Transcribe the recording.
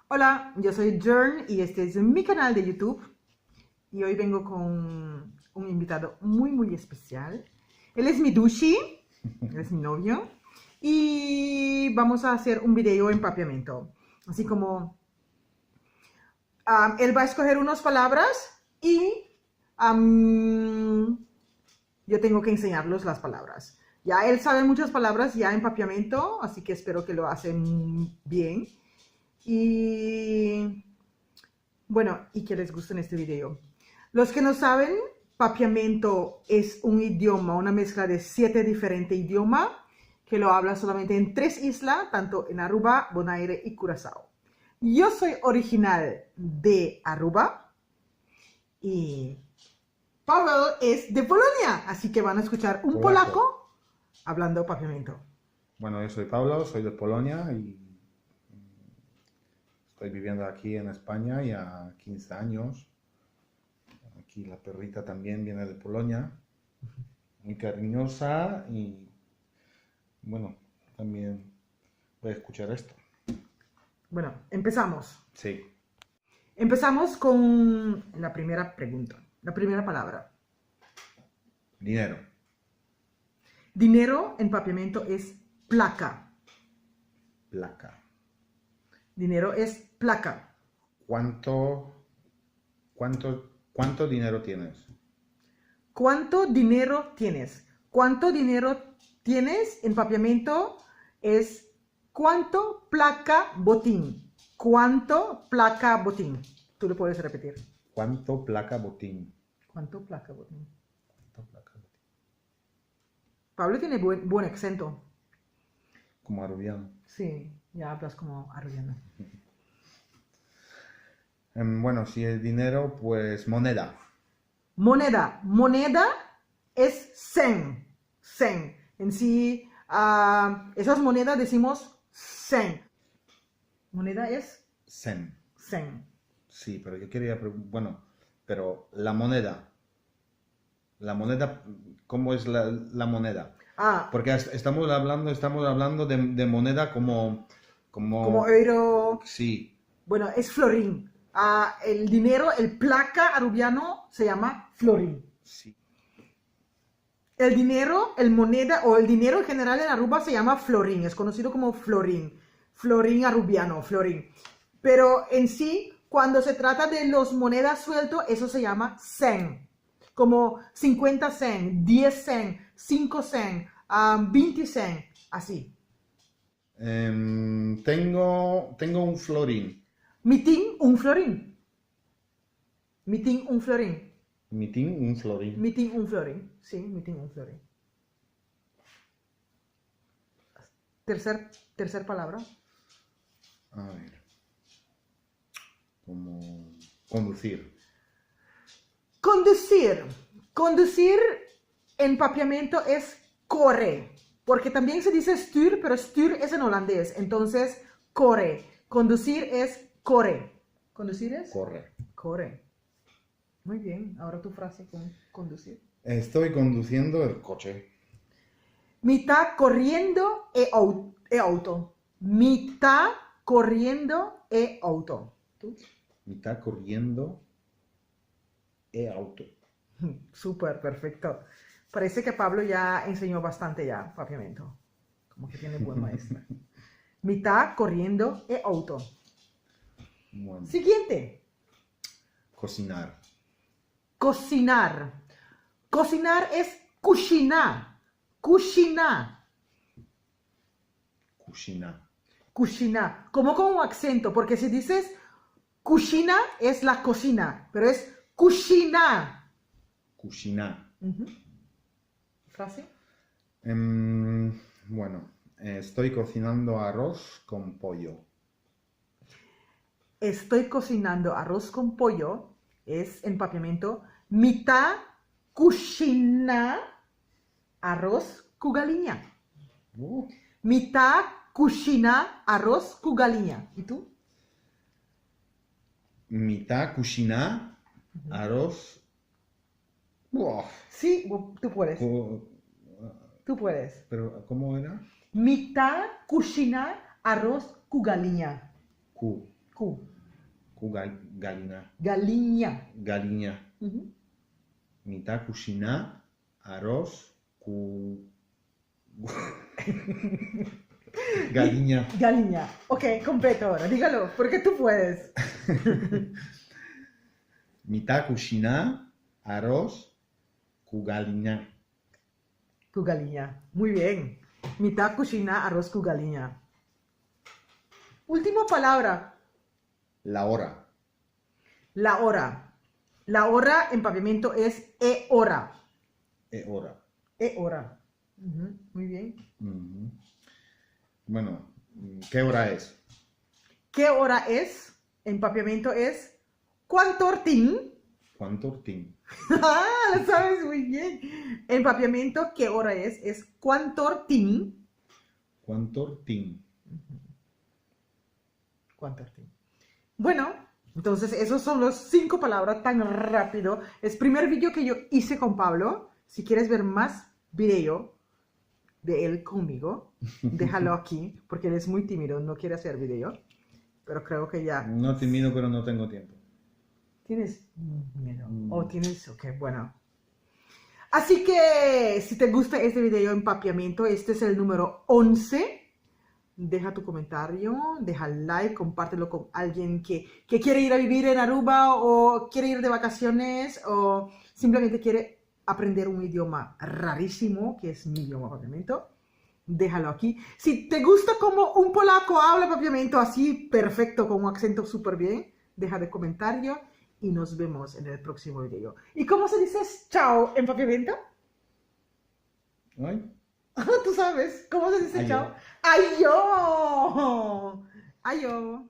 Hola, yo soy Jern y este es mi canal de YouTube y hoy vengo con un invitado muy especial. Él es mi Dushi, él es mi novio y vamos a hacer un video empapiamiento. Así como él va a escoger unas palabras y yo tengo que enseñarlos las palabras. Ya él sabe muchas palabras ya en empapiamiento, así que espero que lo hacen bien. Y bueno, y que les guste en este video. Los que no saben, papiamento es un idioma, una mezcla de 7 diferentes idiomas que lo habla solamente en 3 islas, tanto en Aruba, Bonaire y Curazao. Yo soy original de Aruba y Paweł es de Polonia, así que van a escuchar un polaco hablando papiamento. Bueno, yo soy Pablo, soy de Polonia y estoy viviendo aquí en España ya 15 años. Aquí la perrita también viene de Polonia, muy cariñosa y bueno, también voy a escuchar esto. Bueno, empezamos. Sí, Empezamos con la primera pregunta, la primera palabra. dinero, Dinero en papiamento es placa. placa. Dinero es placa. ¿Cuánto dinero tienes? ¿Cuánto dinero tienes? ¿Cuánto dinero tienes en papiamento es cuánto placa botín? ¿Cuánto placa botín? Tú lo puedes repetir. ¿Cuánto placa botín? ¿Cuánto placa botín? ¿Cuánto placa botín? Pablo tiene buen acento. Como arubiano. Sí, ya hablas como arrollano. Bueno, si es dinero, pues moneda. Moneda. Moneda es sen. Sen. En sí, esas monedas decimos sen. Moneda es Sen. sen. Sí, pero yo quería, bueno, pero la moneda, ¿cómo es la moneda? Porque estamos hablando de moneda Como euro. Sí, Bueno, es florín. El dinero, el placa arubiano se llama florín. sí. El dinero, el moneda o el dinero en general en Aruba se llama florín. Es conocido como florín. Florín arubiano, florín. Pero en sí, cuando se trata de los monedas sueltos, eso se llama sen. Como 50 sen, 10 sen, 5 sen, 20 sen, así. Tengo un florín. Mitin, un florín. Mitin, un florín. Mitin, un florín. Mitin, un florín. Sí, mitin, un florín. Tercer palabra. A ver. Como conducir. Conducir. Conducir en papiamento es corre. Porque también se dice stuur, pero stuur es en holandés. Entonces, corre. Conducir es corre. ¿Conducir es? Corre. Corre. Muy bien. Ahora tu frase con conducir. Estoy conduciendo el coche. Mitad corriendo e auto. Mitad corriendo e auto. ¿Tú? Mitad corriendo e auto. Súper, perfecto. Parece que Pablo ya enseñó bastante ya, papiamento. Como que tiene buen maestro. Mitad corriendo e auto. Bueno. Siguiente. Cocinar. Cocinar. Cocinar es cocinar. Cocinar. Cocina. Cocina, como con un acento, porque si dices cocina es la cocina, pero es cocina. Cocinar. ¿Frase? Bueno, estoy cocinando arroz con pollo. Estoy cocinando arroz con pollo, es en papiamento, mitad cocina arroz con galinha. Mitad cocina arroz con galinha. ¿Y tú? Mitad cocina arroz. Wow. Sí, tú puedes. Tú puedes. Pero, ¿cómo era? Mitad cocina arroz con galinha. Q. Gallina. Galiña. Galiña. Ujú. Mitad cocina, arroz, Galiña. Galiña. Ok, completo ahora. Dígalo, porque tú puedes. Mitad cocina, arroz, galiña. Cu galiña. Muy bien. Mitad cocina, arroz cu galiña. Última palabra. La hora. La hora. La hora en papiamento es hora. Hora. Hora. Ujú, muy bien. Ujú. Bueno, ¿qué hora es? ¿Qué hora es? En papiamento es cuantortín. ¿Cuánto tin? Ah, lo sabes muy bien. En papiamento, ¿qué hora es? Es cuantortín. ¿Cuánto tin? Cuantortín. Bueno, entonces esos son los 5 palabras tan rápido. Es el primer vídeo que yo hice con Pablo. Si quieres ver más video de él conmigo, déjalo aquí, porque él es muy tímido, no quiere hacer video. Pero creo que ya. No te miro, pero no tengo tiempo. ¿Tienes miedo? ¿O tienes? Ok, bueno. Así que si te gusta este video de empapiamiento, este es el número 11. Deja tu comentario, deja like, compártelo con alguien que quiere ir a vivir en Aruba o quiere ir de vacaciones o simplemente quiere aprender un idioma rarísimo, que es mi idioma papiamento. Déjalo aquí. Si te gusta como un polaco habla papiamento así, perfecto, con un acento súper bien, deja de comentario y nos vemos en el próximo video. ¿Y cómo se dice chao en papiamento? ¿Ay? Tú sabes, ¿cómo se dice Ayo. chao? ¡Ayo! ¡Ayo!